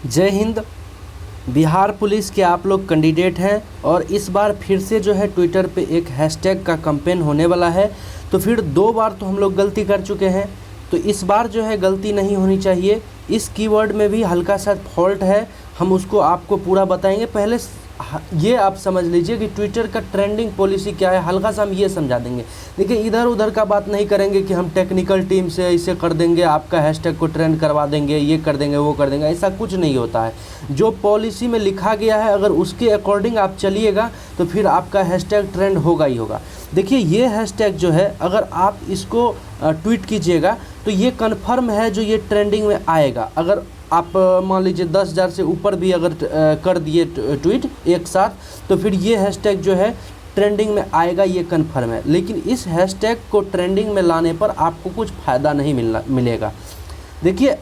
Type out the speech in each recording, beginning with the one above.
जय हिंद। बिहार पुलिस के आप लोग कैंडिडेट हैं और इस बार फिर से जो है ट्विटर पे एक हैशटैग का कैंपेन होने वाला है। तो फिर 2 बार तो हम लोग गलती कर चुके हैं, तो इस बार जो है गलती नहीं होनी चाहिए। इस कीवर्ड में भी हल्का सा फॉल्ट है, हम उसको आपको पूरा बताएंगे। पहले ये आप समझ लीजिए कि ट्विटर का ट्रेंडिंग पॉलिसी क्या है, हल्का सा हम ये समझा देंगे। देखिए, इधर उधर का बात नहीं करेंगे कि हम टेक्निकल टीम से ऐसे कर देंगे, आपका हैशटैग को ट्रेंड करवा देंगे, ये कर देंगे, वो कर देंगे, ऐसा कुछ नहीं होता है। जो पॉलिसी में लिखा गया है, अगर उसके अकॉर्डिंग आप चलिएगा तो फिर आपका हैशटैग ट्रेंड होगा ही होगा। देखिए, ये हैशटैग जो है, अगर आप इसको ट्वीट कीजिएगा तो ये कन्फर्म है जो ये ट्रेंडिंग में आएगा। अगर आप मान लीजिए 10,000 से ऊपर भी अगर कर दिए ट्वीट एक साथ, तो फिर ये हैशटैग जो है ट्रेंडिंग में आएगा, ये कन्फर्म है। लेकिन इस हैशटैग को ट्रेंडिंग में लाने पर आपको कुछ फ़ायदा नहीं मिलेगा। देखिए,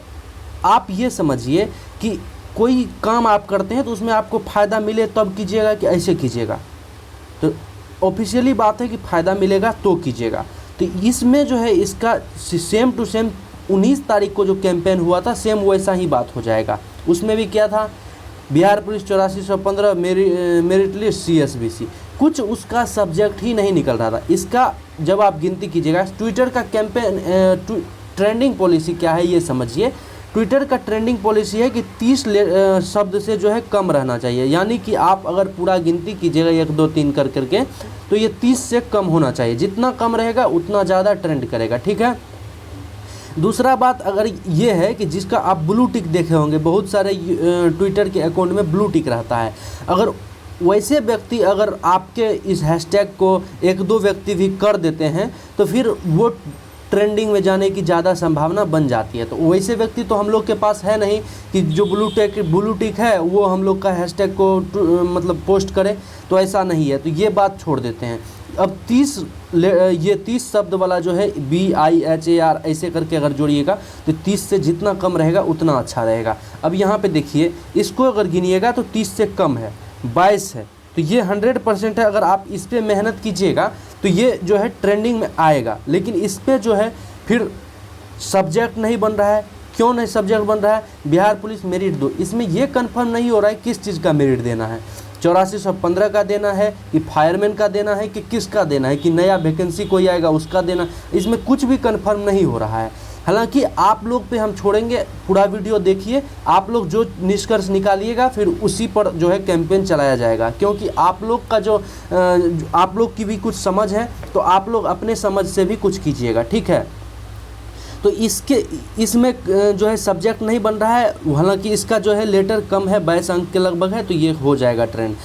आप ये समझिए कि कोई काम आप करते हैं तो उसमें आपको फ़ायदा मिले तब कीजिएगा कि ऐसे कीजिएगा। तो ऑफिशियली बात है कि फ़ायदा मिलेगा तो कीजिएगा। तो इसमें जो है इसका सेम टू सेम 19 तारीख को जो कैंपेन हुआ था, सेम वैसा ही बात हो जाएगा। उसमें भी क्या था, Bihar police 8415 merit list CSBC, कुछ उसका सब्जेक्ट ही नहीं निकल रहा था। इसका जब आप गिनती कीजिएगा, ट्विटर का कैंपेन ट्रेंडिंग पॉलिसी क्या है ये समझिए। ट्विटर का ट्रेंडिंग पॉलिसी है कि 30 शब्द से जो है कम रहना चाहिए। यानी कि आप अगर पूरा गिनती कीजिएगा 1 2 3 कर करके, तो ये 30 से कम होना चाहिए। जितना कम रहेगा उतना ज़्यादा ट्रेंड करेगा, ठीक है। दूसरा बात अगर ये है कि जिसका आप ब्लू टिक देखे होंगे, बहुत सारे ट्विटर के अकाउंट में ब्लू टिक रहता है। अगर वैसे व्यक्ति अगर आपके इस हैशटैग को 1 2 व्यक्ति भी कर देते हैं तो फिर वो ट्रेंडिंग में जाने की ज़्यादा संभावना बन जाती है। तो वैसे व्यक्ति तो हम लोग के पास है नहीं कि जो ब्लू टिक है वो हम लोग का हैशटैग को मतलब पोस्ट करे, तो ऐसा नहीं है। तो ये बात छोड़ देते हैं। अब 30 शब्द वाला जो है BIHAR ऐसे करके अगर जोड़िएगा तो 30 से जितना कम रहेगा उतना अच्छा रहेगा। अब यहाँ पे देखिए, इसको अगर गिनिएगा तो 30 से कम है, 22 है, तो ये 100% है। अगर आप इस पर मेहनत कीजिएगा तो ये जो है ट्रेंडिंग में आएगा। लेकिन इस पर जो है फिर सब्जेक्ट नहीं बन रहा है। क्यों नहीं सब्जेक्ट बन रहा है? बिहार पुलिस मेरिट 2, इसमें ये कंफर्म नहीं हो रहा है किस चीज़ का मेरिट देना है। 8415 का देना है कि फायरमैन का देना है कि किसका देना है, कि नया वैकेंसी कोई आएगा उसका देना, इसमें कुछ भी कंफर्म नहीं हो रहा है। हालांकि आप लोग पे हम छोड़ेंगे, पूरा वीडियो देखिए, आप लोग जो निष्कर्ष निकालिएगा फिर उसी पर जो है कैंपेन चलाया जाएगा। क्योंकि आप लोग का जो आप लोग की भी कुछ समझ है, तो आप लोग अपने समझ से भी कुछ कीजिएगा, ठीक है। तो इसमें जो है सब्जेक्ट नहीं बन रहा है, हालांकि इसका जो है लेटर कम है, 22 अंक के लगभग है, तो ये हो जाएगा ट्रेंड।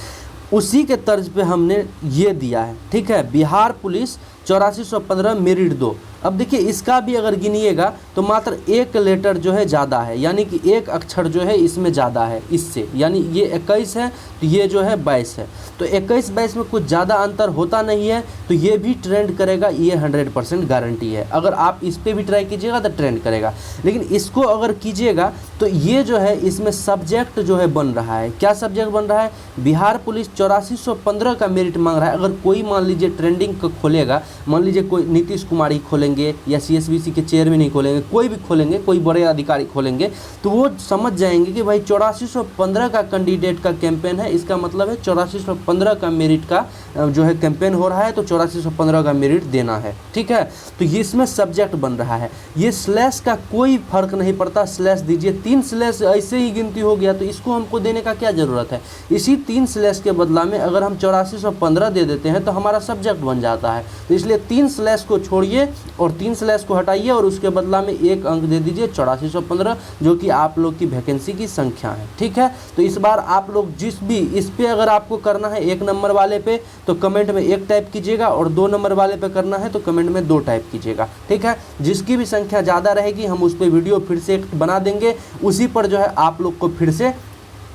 उसी के तर्ज पे हमने ये दिया है, ठीक है। Bihar police 8415 merit 2। अब देखिए, इसका भी अगर गिनिएगा तो मात्र 1 लेटर जो है ज़्यादा है, यानी कि 1 अक्षर जो है इसमें ज़्यादा है इससे, यानी ये 21 है तो ये जो है 22 है। तो 21-22 में कुछ ज़्यादा अंतर होता नहीं है, तो ये भी ट्रेंड करेगा, ये 100% गारंटी है। अगर आप इस पर भी ट्राई कीजिएगा तो ट्रेंड करेगा। लेकिन इसको अगर कीजिएगा तो ये जो है इसमें सब्जेक्ट जो है बन रहा है। क्या सब्जेक्ट बन रहा है? बिहार पुलिस 8415 का मेरिट मांग रहा है। अगर कोई मान लीजिए ट्रेंडिंग को खोलेगा, मान लीजिए कोई नीतीश कुमार ही खोलेंगे या CSBC के चेयरमैन ही खोलेंगे, कोई भी खोलेंगे, कोई बड़े अधिकारी खोलेंगे, तो वो समझ जाएंगे कि भाई 8415 का कैंडिडेट का कैंपेन है, इसका मतलब है 8415 का मेरिट का जो है कैंपेन हो रहा है, तो 8415 का मेरिट देना है, ठीक है। तो ये इसमें सब्जेक्ट बन रहा है। ये स्लैश का कोई फर्क नहीं पड़ता, स्लैश दीजिए। 3 स्लैश ऐसे ही गिनती हो गया, तो इसको हमको देने का क्या ज़रूरत है? इसी 3 स्लैश के बदला में अगर हम 8415 दे देते हैं तो हमारा सब्जेक्ट बन जाता है। तो इसलिए 3 स्लैश को छोड़िए और 3 स्लैश को हटाइए और उसके बदला में 1 अंक दे दीजिए 8415, जो कि आप लोग की वैकेंसी की संख्या है, ठीक है। तो इस बार आप लोग जिस भी इस पे अगर आपको करना है 1 नंबर वाले पे तो कमेंट में 1 टाइप कीजिएगा, और 2 नंबर वाले पे करना है तो कमेंट में 2 टाइप कीजिएगा, ठीक है। जिसकी भी संख्या ज़्यादा रहेगी हम उस पर वीडियो फिर से बना देंगे, उसी पर जो है आप लोग को फिर से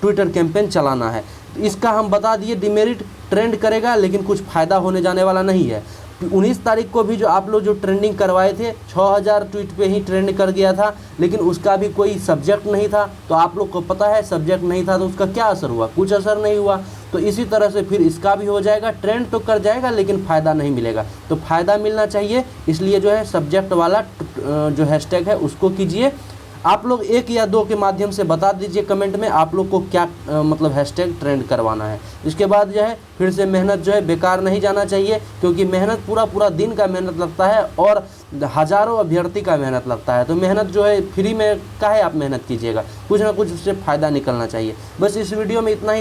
ट्विटर कैंपेन चलाना है। इसका हम बता दिए, डिमेरिट ट्रेंड करेगा लेकिन कुछ फ़ायदा होने जाने वाला नहीं है। 19 तारीख को भी जो आप लोग जो ट्रेंडिंग करवाए थे, 6000 ट्वीट पे ही ट्रेंड कर गया था, लेकिन उसका भी कोई सब्जेक्ट नहीं था। तो आप लोग को पता है सब्जेक्ट नहीं था तो उसका क्या असर हुआ? कुछ असर नहीं हुआ। तो इसी तरह से फिर इसका भी हो जाएगा, ट्रेंड तो कर जाएगा लेकिन फ़ायदा नहीं मिलेगा। तो फ़ायदा मिलना चाहिए, इसलिए जो है सब्जेक्ट वाला जो हैशटैग है उसको कीजिए। आप लोग 1 या 2 के माध्यम से बता दीजिए कमेंट में आप लोग को क्या मतलब हैशटैग ट्रेंड करवाना है। इसके बाद जो है फिर से मेहनत जो है बेकार नहीं जाना चाहिए, क्योंकि मेहनत पूरा दिन का मेहनत लगता है और हज़ारों अभ्यर्थी का मेहनत लगता है। तो मेहनत जो है फ्री में काहे आप मेहनत कीजिएगा, कुछ ना कुछ उससे फ़ायदा निकलना चाहिए। बस इस वीडियो में इतना ही।